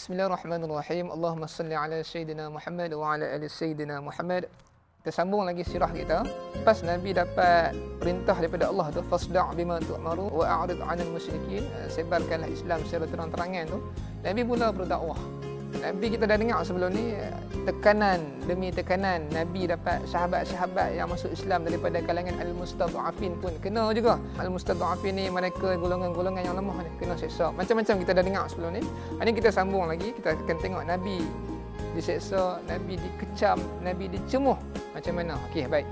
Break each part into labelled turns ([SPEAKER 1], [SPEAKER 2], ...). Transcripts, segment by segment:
[SPEAKER 1] Bismillahirrahmanirrahim. Allahumma salli ala Sayyidina Muhammad wa ala ali Sayyidina Muhammad. Kita sambung lagi sirah kita. Lepas Nabi dapat perintah daripada Allah tu, fasda' bima tu'maru wa a'rid 'anil musyrikin, sebarkanlah Islam secara terang-terangan tu. Nabi mula berdakwah. Nabi kita dah dengar sebelum ni, tekanan demi tekanan Nabi dapat sahabat-sahabat yang masuk Islam daripada kalangan al-mustadhafin pun kena juga. Al-mustadhafin ni mereka golongan-golongan yang lemah ni, kena seksa. Macam-macam kita dah dengar sebelum ni. Hari ni kita sambung lagi, kita akan tengok Nabi diseksa, Nabi dikecam, Nabi dicemuh macam mana. Okey, baik.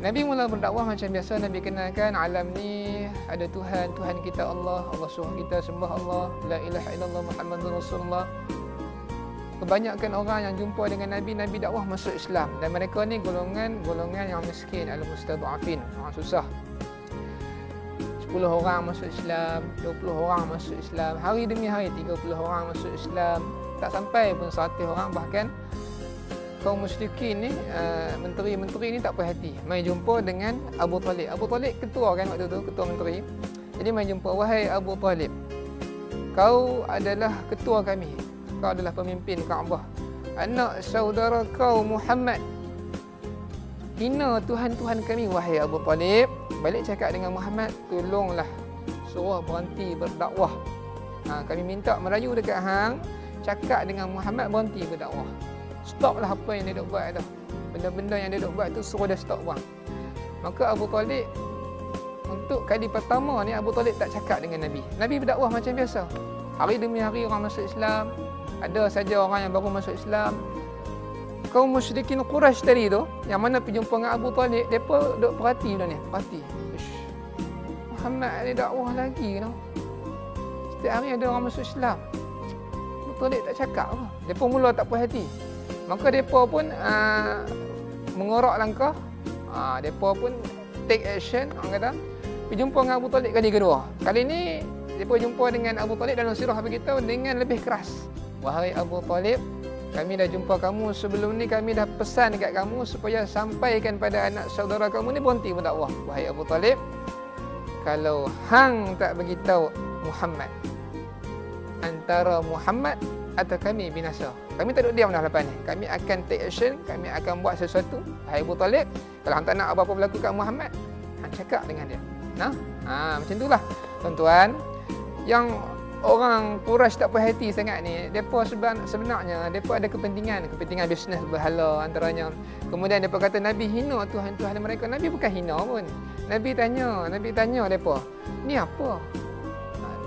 [SPEAKER 1] Nabi mula berdakwah macam biasa. Nabi kenalkan alam ni ada Tuhan, Tuhan kita Allah. Allah suruh kita sembah Allah, la ilaha illallah Muhammadur Rasulullah. Kebanyakan orang yang jumpa dengan Nabi, Nabi dakwah masuk Islam. Dan mereka ni golongan yang miskin, al-mustadhafin, orang susah. 10 orang masuk Islam, 20 orang masuk Islam, hari demi hari 30 orang masuk Islam. Tak sampai pun 100 orang. Bahkan kaum musyrikin ni, menteri-menteri ni tak puas hati. Mai jumpa dengan Abu Talib. Abu Talib ketua kan waktu tu, ketua menteri. Jadi mai jumpa, wahai Abu Talib, kau adalah ketua kami. Kau adalah pemimpin Kaabah. Anak saudara kau Muhammad hina Tuhan-Tuhan kami, wahai Abu Talib. Balik cakap dengan Muhammad, tolonglah suruh berhenti berdakwah. Kami minta merayu dekat hang, cakap dengan Muhammad berhenti berdakwah. Stoplah apa yang dia duk buat tu. Benda-benda yang dia duk buat tu suruh dia stop buang. Maka Abu Talib, untuk kali pertama ni Abu Talib tak cakap dengan Nabi. Nabi berdakwah macam biasa. Hari demi hari orang masuk Islam. Ada saja orang yang baru masuk Islam. Kaum musyrikin Quraisy tadi tu, yang mana pergi jumpa dengan Abu Talib, depa duk perhati benda ni, perhati. Muhammad ada dakwah lagi tu. Setiap hari ada orang masuk Islam. Abu Talib tak cakap apa. Depa mula tak puas hati. Maka depa pun mengorak langkah. Depa pun take action, orang kata. Pergi jumpa dengan Abu Talib kali kedua. Kali ni depa jumpa dengan Abu Talib dalam sirah beritahu dengan lebih keras. Wahai Abu Talib, kami dah jumpa kamu sebelum ni, kami dah pesan dekat kamu supaya sampaikan pada anak saudara kamu ni berhenti berdakwah. Wahai Abu Talib, kalau hang tak beritahu Muhammad, antara Muhammad atau kami binasa. Kami tak duduk diam dah lepas ni. Kami akan take action, kami akan buat sesuatu. Wahai Abu Talib, kalau hang tak nak apa-apa berlaku kat Muhammad, hang cakap dengan dia. Macam itulah tuan-tuan. Yang orang Quraisy tak puas hati sangat ni, depa sebenarnya depa ada kepentingan bisnes berhala antaranya. Kemudian depa kata Nabi hina Tuhan-Tuhan mereka. Nabi bukan hina pun. Nabi tanya depa, ni apa?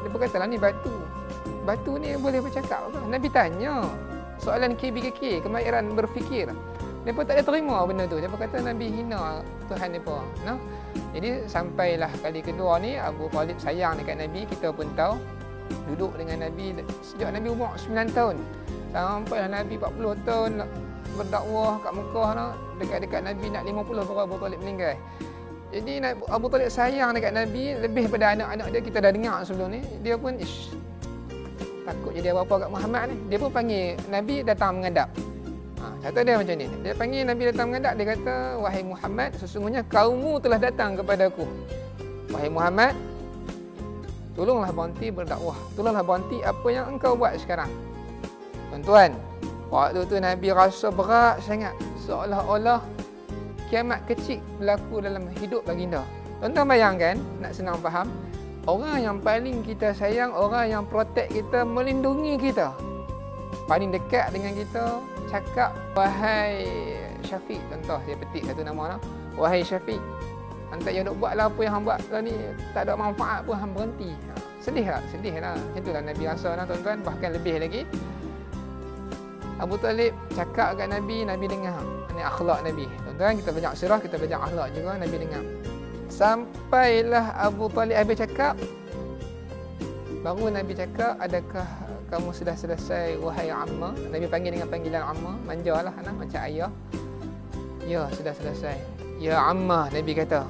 [SPEAKER 1] Depa katalah ni batu. Batu ni boleh bercakap apa? Nabi tanya. Soalan KBKK, kemahiran berfikir. Depa tak ada terima benda tu. Depa kata Nabi hina Tuhan depa. Jadi sampailah kali kedua ni Abu Talib sayang dekat Nabi. Kita pun tahu, duduk dengan Nabi sejak Nabi umur 9 tahun. Sampailah Nabi 40 tahun berdakwah kat Mekah lah. Dekat-dekat Nabi nak 50 baru Abu Talib meninggal. Jadi Abu Talib sayang dekat Nabi lebih daripada anak-anak dia. Kita dah dengar sebelum ni. Dia pun takut jadi apa-apa kat Muhammad ni. Dia pun panggil Nabi datang menghadap. Kata dia macam ni. Dia panggil Nabi datang menghadap. Dia kata, wahai Muhammad, sesungguhnya kaummu telah datang kepadaku. Wahai Muhammad, tolonglah berhenti berdakwah. Tolonglah berhenti apa yang engkau buat sekarang. Tuan-tuan, waktu tu Nabi rasa berat sangat. Seolah-olah kiamat kecil berlaku dalam hidup baginda. Tuan-tuan bayangkan, nak senang faham, orang yang paling kita sayang, orang yang protect kita, melindungi kita, paling dekat dengan kita, cakap, wahai Syafiq, contoh dia petik satu nama lah. Wahai Syafiq, antak yang duk buatlah apa yang hang buat lah ni, tak ada manfaat pun, hang berhenti. Sedih lah. Macam itulah Nabi rasa lah tuan-tuan. Bahkan lebih lagi, Abu Talib cakap kat Nabi, Nabi dengar. Ini akhlak Nabi. Tuan-tuan, kita belajar sirah, kita belajar akhlak juga, Nabi dengar. Sampailah Abu Talib habis cakap, baru Nabi cakap, adakah kamu sudah selesai wahai Amma? Nabi panggil dengan panggilan Amma, manjalah macam ayah. Ya, sudah selesai. Ya Amma, Nabi kata.